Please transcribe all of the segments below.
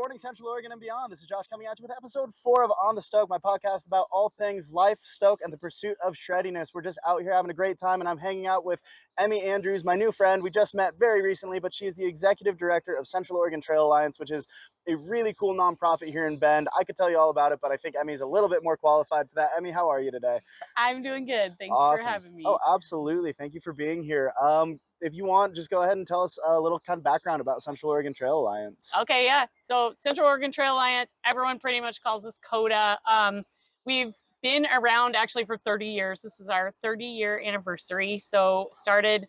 morning, Central Oregon and beyond. This is Josh coming at you with episode 4 of On the Stoke, my podcast about all things life, Stoke, and the pursuit of shreddiness. We're just out here having a great time, and I'm hanging out with Emmy Andrews, my new friend. We just met very recently, but she's the executive director of Central Oregon Trail Alliance, which is a really cool nonprofit here in Bend. I could tell you all about it, but I think Emmy's a little bit more qualified for that. Emmy, how are you today? I'm doing good. Thanks for Awesome. having me. Oh, absolutely. Thank you for being here. If you want, just go ahead and tell us a little kind of background about Central Oregon Trail Alliance. Okay, yeah. So Central Oregon Trail Alliance, everyone pretty much calls us COTA. We've been around actually for 30 years. This is our 30-year anniversary. So started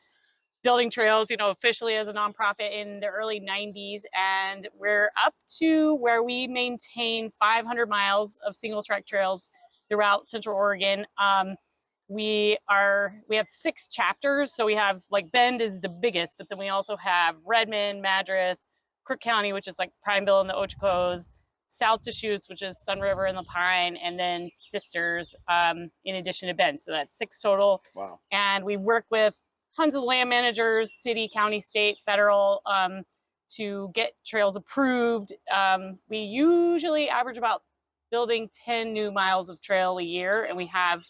building trails, officially as a nonprofit in the early 90s. And we're up to where we maintain 500 miles of single track trails throughout Central Oregon. We have 6 chapters. So we have Bend is the biggest, but then we also have Redmond, Madras, Crook County, which is like Prineville and the Ochoco's, South Deschutes, which is Sun River and the Pine, and then Sisters, in addition to Bend. So that's 6 total. Wow. And we work with tons of land managers, city, county, state, federal, to get trails approved. We usually average about building 10 new miles of trail a year, and we have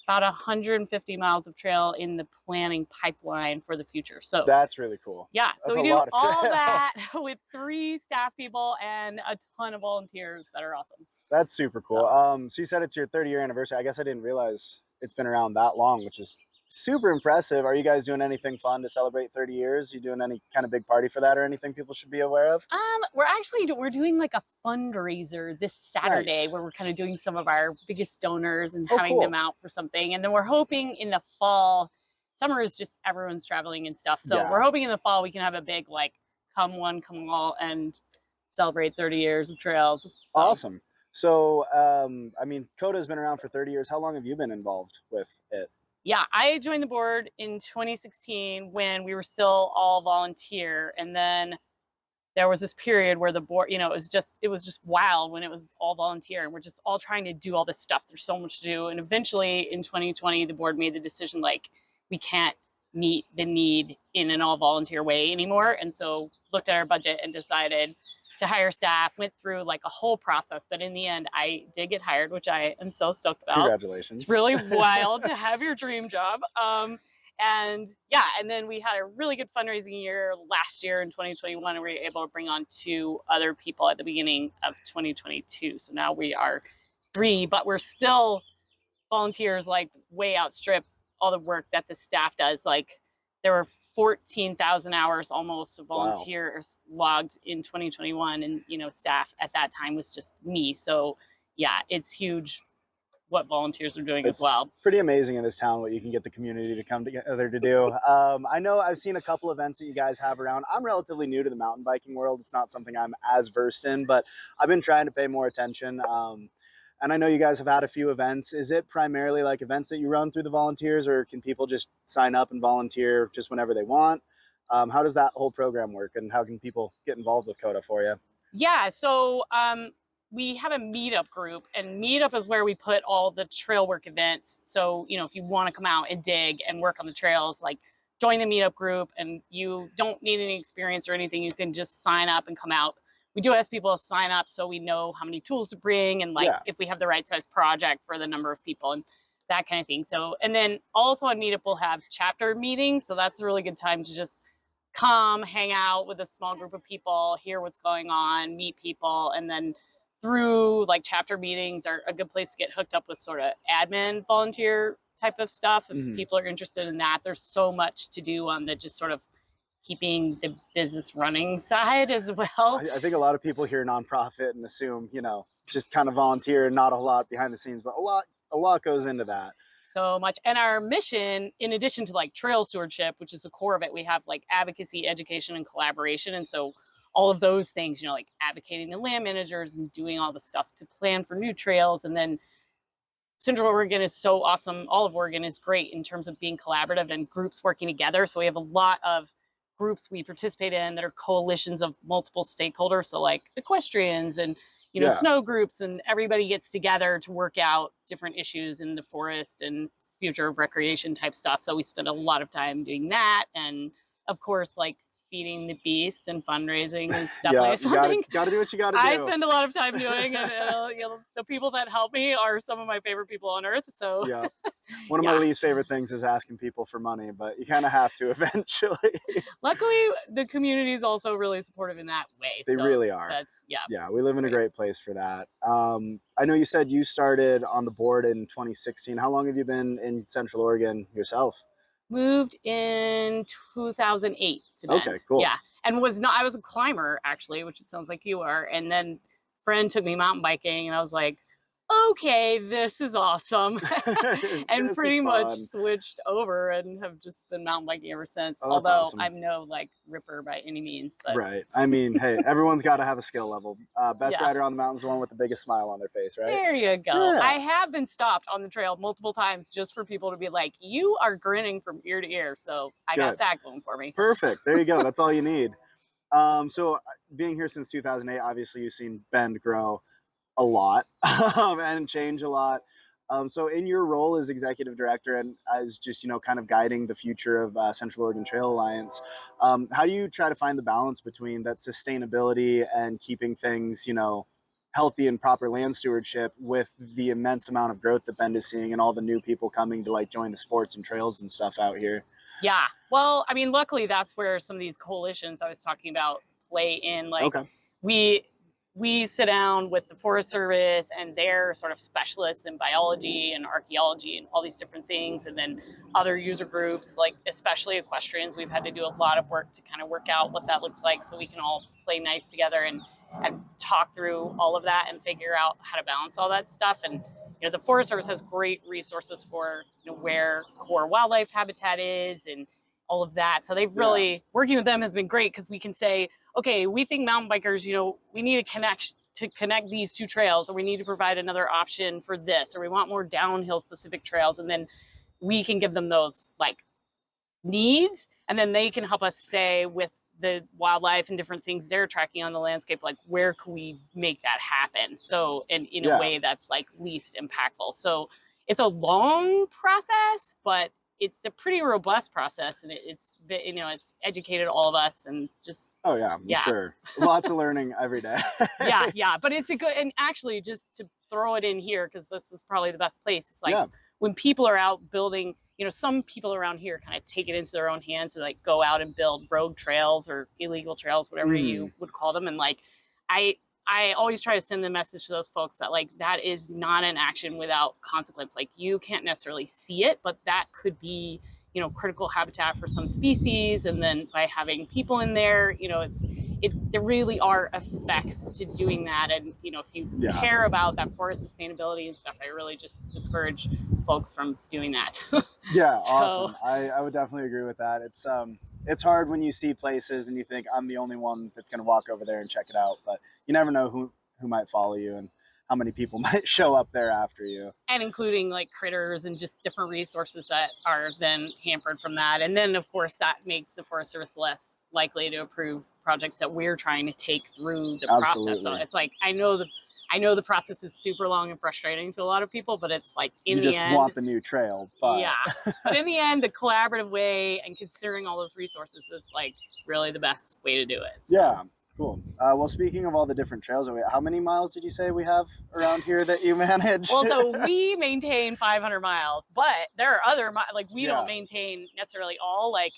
about 150 miles of trail in the planning pipeline for the future. So that's really cool. Yeah, that's so we do all that with 3 staff people and a ton of volunteers that are awesome. That's super cool. So you said it's your 30-year anniversary. I guess I didn't realize it's been around that long, which is super impressive. Are you guys doing anything fun to celebrate 30 years? You doing any kind of big party for that or anything people should be aware of? We're doing like a fundraiser this Saturday. Nice. Where we're kind of doing some of our biggest donors and having them out for something. And then we're hoping in the fall, summer is just everyone's traveling and stuff. So we're hoping in the fall we can have a big come one, come all and celebrate 30 years of trails. So. Awesome. So, COTA's been around for 30 years. How long have you been involved with it? Yeah, I joined the board in 2016 when we were still all volunteer. And then there was this period where the board, it was just wild when it was all volunteer and we're just all trying to do all this stuff. There's so much to do. And eventually in 2020, the board made the decision, we can't meet the need in an all volunteer way anymore. And so looked at our budget and decided to hire staff, went through a whole process, but in the end I did get hired, which I am so stoked about. Congratulations. It's really wild to have your dream job. And then we had a really good fundraising year last year in 2021, and we were able to bring on 2 other people at the beginning of 2022. So now we are 3, but we're still volunteers, way outstrip all the work that the staff does. There were 14,000 hours almost of volunteers logged in 2021, and staff at that time was just me. So yeah, it's huge what volunteers are doing as well. Pretty amazing in this town what you can get the community to come together to do. I know I've seen a couple events that you guys have around. I'm relatively new to the mountain biking world. It's not something I'm as versed in, but I've been trying to pay more attention. And I know you guys have had a few events. Is it primarily events that you run through the volunteers, or can people just sign up and volunteer just whenever they want? How does that whole program work, and how can people get involved with COTA for you? Yeah, so we have a meetup group, and meetup is where we put all the trail work events. So, if you want to come out and dig and work on the trails, join the meetup group, and you don't need any experience or anything. You can just sign up and come out. We do ask people to sign up so we know how many tools to bring and if we have the right size project for the number of people and that kind of thing. So, and then also on meetup, we'll have chapter meetings. So that's a really good time to just come hang out with a small group of people, hear what's going on, meet people, and then through chapter meetings are a good place to get hooked up with sort of admin volunteer type of stuff. If people are interested in that, there's so much to do on the just sort of keeping the business running side as well. I think a lot of people hear nonprofit and assume, just kind of volunteer and not a lot behind the scenes, but a lot goes into that. So much. And our mission, in addition to trail stewardship, which is the core of it, we have advocacy, education, and collaboration. And so all of those things, advocating the land managers and doing all the stuff to plan for new trails. And then Central Oregon is so awesome. All of Oregon is great in terms of being collaborative and groups working together. So we have a lot of groups we participate in that are coalitions of multiple stakeholders. So equestrians and, snow groups, and everybody gets together to work out different issues in the forest and future of recreation type stuff. So we spend a lot of time doing that. And of course, feeding the beast, and fundraising is Yeah, definitely you gotta something gotta do what you gotta I do. spend a lot of time doing, and the people that help me are some of my favorite people on earth. So Yeah. One of my yeah, least favorite things is asking people for money, but you kind of have to eventually. luckily the community is also really supportive in that way. They So really are. that's yeah, Yeah, we it's live in a great. great place for that. I know you said you started on the board in 2016. How long have you been in Central Oregon yourself? Moved in 2008 to Okay, Bend. cool. Yeah. And was not, I was a climber actually, which it sounds like you are. And then friend took me mountain biking and I was like, okay, this is awesome. And This is pretty much fun. switched over and have just been mountain biking ever since. Oh, that's Although awesome. I'm no like ripper by any means, but Right. I mean, hey, everyone's got to have a skill level. Best yeah. rider on the mountain is the one with the biggest smile on their face, right? There you go. Yeah. I have been stopped on the trail multiple times just for people to be like, you are grinning from ear to ear. So I got Good. that going for me. Perfect. There you go. That's all you need. So being here since 2008, obviously you've seen Bend grow a lot and change a lot. So in your role as executive director and as just kind of guiding the future of Central Oregon Trail Alliance, how do you try to find the balance between that sustainability and keeping things healthy and proper land stewardship with the immense amount of growth that Bend is seeing and all the new people coming to like join the sports and trails and stuff out here? Yeah. Well, I mean, luckily that's where some of these coalitions I was talking about play in. Like Okay. we we sit down with the Forest Service and their sort of specialists in biology and archaeology and all these different things, and then other user groups, like especially equestrians. We've had to do a lot of work to kind of work out what that looks like so we can all play nice together and talk through all of that and figure out how to balance all that stuff. And the Forest Service has great resources for where core wildlife habitat is and all of that. So they've Yeah. really working with them has been great because we can say, okay, we think mountain bikers, we need to connect these two trails, or we need to provide another option for this, or we want more downhill specific trails, and then we can give them those like needs, and then they can help us say with the wildlife and different things they're tracking on the landscape, like where can we make that happen? So, and in a Yeah. way that's like least impactful. So it's a long process, but it's a pretty robust process, and it's educated all of us, and just Oh yeah, I'm yeah, sure. Lots of learning every day. yeah. But it's a good, and actually, just to throw it in here because this is probably the best place. It's like Yeah. when people are out building. Some people around here kind of take it into their own hands and like go out and build rogue trails or illegal trails, whatever Mm. you would call them. And like, I always try to send the message to those folks that like that is not an action without consequence. Like you can't necessarily see it, but that could be critical habitat for some species. And then by having people in there, there really are effects to doing that. And if you Yeah. care about that forest sustainability and stuff, I really just discourage folks from doing that. Yeah, So awesome. I would definitely agree with that. It's hard when you see places and you think I'm the only one that's going to walk over there and check it out, but you never know who might follow you and how many people might show up there after you. and including like critters and just different resources that are then hampered from that. And then of course that makes the Forest Service less likely to approve projects that we're trying to take through the process. So Absolutely. it's like I know the process is super long and frustrating to a lot of people, but it's like in You the just end, want the new trail, but yeah. But in the end, the collaborative way and considering all those resources is like really the best way to do it. So. yeah, cool. Well, speaking of all the different trails, how many miles did you say we have around here that you manage? Well, so we maintain 500 miles, but there are other like we don't Yeah. maintain necessarily all. Like,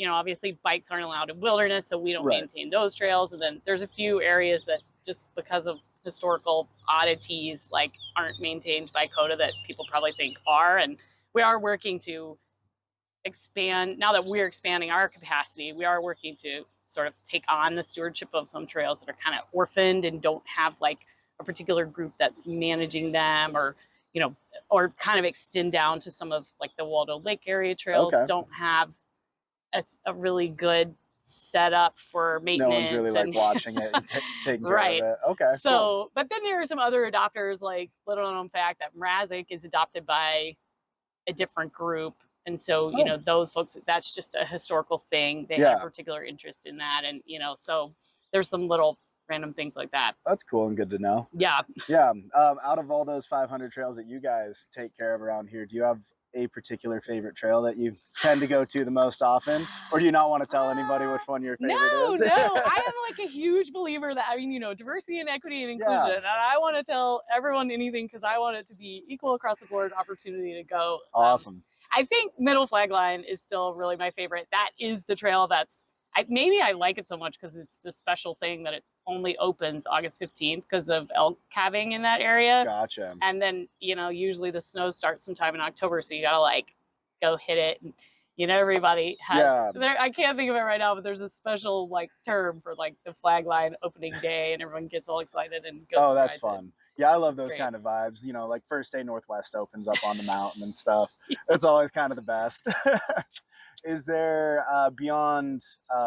obviously bikes aren't allowed in wilderness, so we don't Right. maintain those trails. And then there's a few areas that just because of historical oddities like aren't maintained by COTA that people probably think are. And we are working to expand now that we're expanding our capacity. We are working to sort of take on the stewardship of some trails that are kind of orphaned and don't have like a particular group that's managing them, or kind of extend down to some of like the Waldo Lake area trails Okay. don't have a really good setup for No one's really maintenance like and watching it and taking care right. of it. Okay, So, cool. but then there are some other adopters, like little known fact that Mrazek is adopted by a different group. And so, Oh, those folks, that's just a historical thing. They had a yeah, particular interest in that. And, so there's some little random things like that. that's cool and good to know. Yeah. Yeah. Out of all those 500 trails that you guys take care of around here, do you have a particular favorite trail that you tend to go to the most often, or do you not want to tell anybody which one your No, favorite is? no. I am like a huge believer that, I mean, diversity and equity and inclusion. Yeah, And I want to tell everyone anything because I want it to be equal across the board opportunity to go. awesome. I think Middle Flag Line is still really my favorite. That is the trail that's, maybe I like it so much because it's the special thing that it only opens August 15th because of elk calving in that area. Gotcha. And then, usually the snow starts sometime in October. So you got to like go hit it. And, everybody has, Yeah. I can't think of it right now, but there's a special like term for like the flag line opening day and everyone gets all excited and goes Oh, and that's rides it. fun. Yeah, I love It's those great. kind of vibes. Like First Day Northwest opens up on the mountain and stuff. It's always kind of the best. Is there, beyond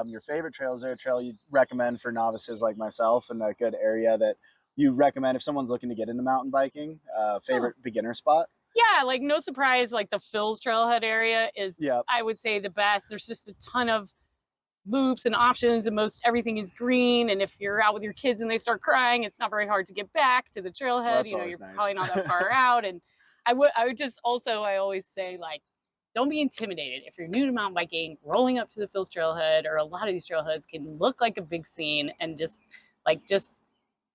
your favorite trail, is there a trail you'd recommend for novices like myself, and a good area that you recommend if someone's looking to get into mountain biking? Favorite beginner spot? Yeah, like no surprise, like the Phil's Trailhead area is, Yep. I would say, the best. There's just a ton of loops and options, and most everything is green. And if you're out with your kids and they start crying, it's not very hard to get back to the Well, trailhead. that's always You're nice. probably not that far out. And I would just also, I always say, like, don't be intimidated. If you're new to mountain biking, rolling up to the Phil's Trailhead or a lot of these trailheads can look like a big scene, and just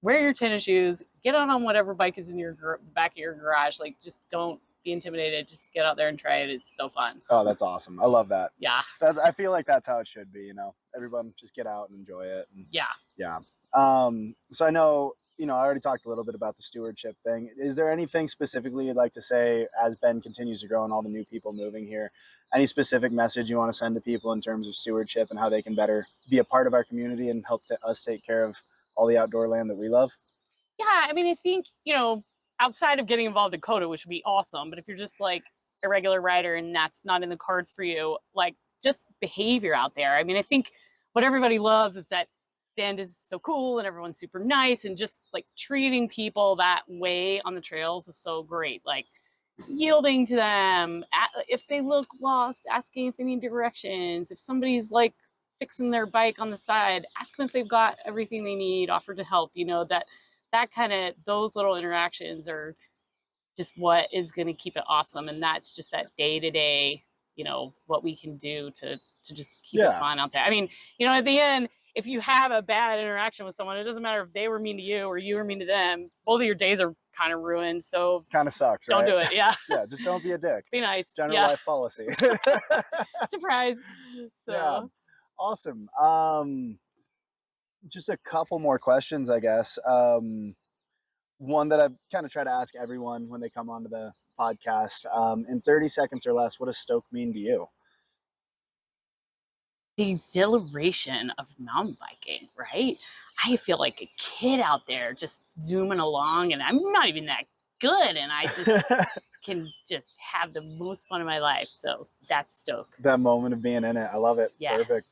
wear your tennis shoes, get on whatever bike is in your back of your garage. Like, just don't be intimidated. Just get out there and try it. It's so fun. Oh, that's awesome. I love that. Yeah. I feel like that's how it should be. Everyone just get out and enjoy it. And Yeah. yeah. So I know, I already talked a little bit about the stewardship thing. Is there anything specifically you'd like to say as Bend continues to grow and all the new people moving here? Any specific message you want to send to people in terms of stewardship and how they can better be a part of our community and help us take care of all the outdoor land that we love? Yeah. I mean, I think, outside of getting involved in COTA, which would be awesome, but if you're just like a regular rider and that's not in the cards for you, like, just behavior out there. I mean, I think what everybody loves is that Bend is so cool and everyone's super nice, and just like treating people that way on the trails is so great. Like, yielding to them if they look lost, asking if they need directions. If somebody's like fixing their bike on the side, ask them if they've got everything they need, offer to help. That kind of, those little interactions are just what is going to keep it awesome. And that's just that day to day, what we can do to just keep it Yeah, fun out there. I mean, at the end, if you have a bad interaction with someone, it doesn't matter if they were mean to you or you were mean to them. Both of your days are kind of ruined. So kind of sucks, don't right? do it. Yeah. Yeah, just don't be a dick. Be nice. General Yeah. life policy. Surprise. Yeah, So awesome. Just a couple more questions, I guess. One that I kind of try to ask everyone when they come onto the podcast. In 30 seconds or less, what does Stoke mean to you? the exhilaration of mountain biking, right? I feel like a kid out there just zooming along, and I'm not even that good, and I just can just have the most fun of my life. So that's Stoke. That moment of being in it. I love it. Yes. Perfect.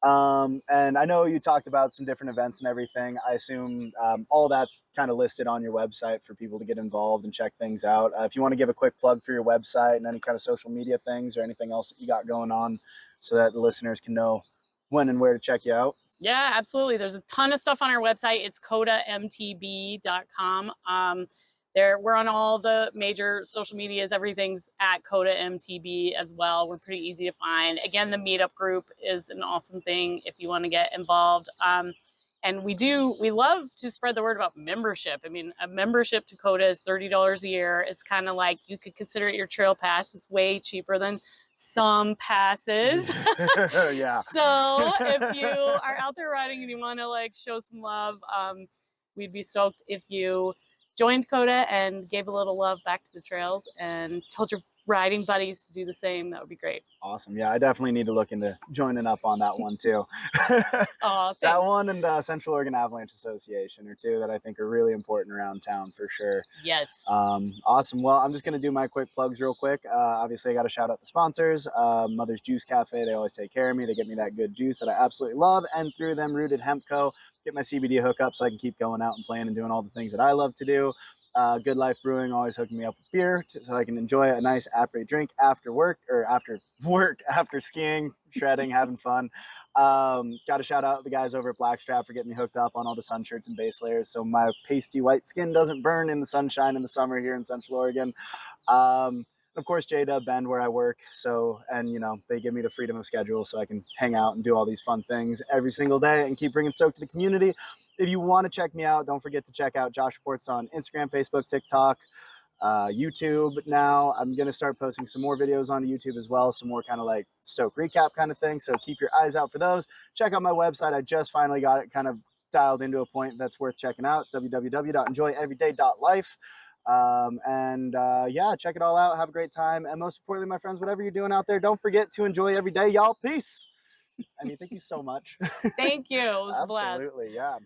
And I know you talked about some different events and everything. I assume all that's kind of listed on your website for people to get involved and check things out. If you want to give a quick plug for your website and any kind of social media things or anything else that you got going on so that the listeners can know when and where to check you out. Yeah, absolutely. There's a ton of stuff on our website. It's cotamtb.com. We're on all the major social medias. Everything's at COTA MTB as well. We're pretty easy to find. Again, the meetup group is an awesome thing if you want to get involved. And we love to spread the word about membership. I mean, a membership to COTA is $30 a year. It's kind of like, you could consider it your trail pass. It's way cheaper than some passes. Yeah. So if you are out there riding and you want to like show some love, we'd be stoked if you joined COTA and gave a little love back to the trails and told your riding buddies to do the same. That would be great. Awesome. Yeah, I definitely need to look into joining up on that one too. Oh, That one and Central Oregon Avalanche Association are two that I think are really important around town for sure. yes. Awesome. Well, I'm just going to do my quick plugs real quick. Obviously, I got to shout out the sponsors. Mother's Juice Cafe. They always take care of me. They get me that good juice that I absolutely love. And through them, Rooted Hemp Co. Get my CBD hookup so I can keep going out and playing and doing all the things that I love to do. Good Life Brewing always hooking me up with beer so I can enjoy a nice après drink after work, after skiing, shredding, having fun. Got to shout out the guys over at Blackstrap for getting me hooked up on all the sun shirts and base layers so my pasty white skin doesn't burn in the sunshine in the summer here in Central Oregon. of course, J-Dub Bend, where I work. So, and you know, they give me the freedom of schedule so I can hang out and do all these fun things every single day and keep bringing Stoke to the community. If you want to check me out, don't forget to check out Josh Reports on Instagram, Facebook, TikTok, YouTube. Now I'm gonna start posting some more videos on YouTube as well, some more kind of like Stoke recap kind of thing. So keep your eyes out for those. Check out my website. I just finally got it kind of dialed into a point that's worth checking out. www.enjoyeveryday.life. Yeah, check it all out. Have a great time, and most importantly, my friends, whatever you're doing out there, don't forget to enjoy every day, y'all. Peace. I mean, thank you so much. Thank you. It was a blast. Absolutely, yeah.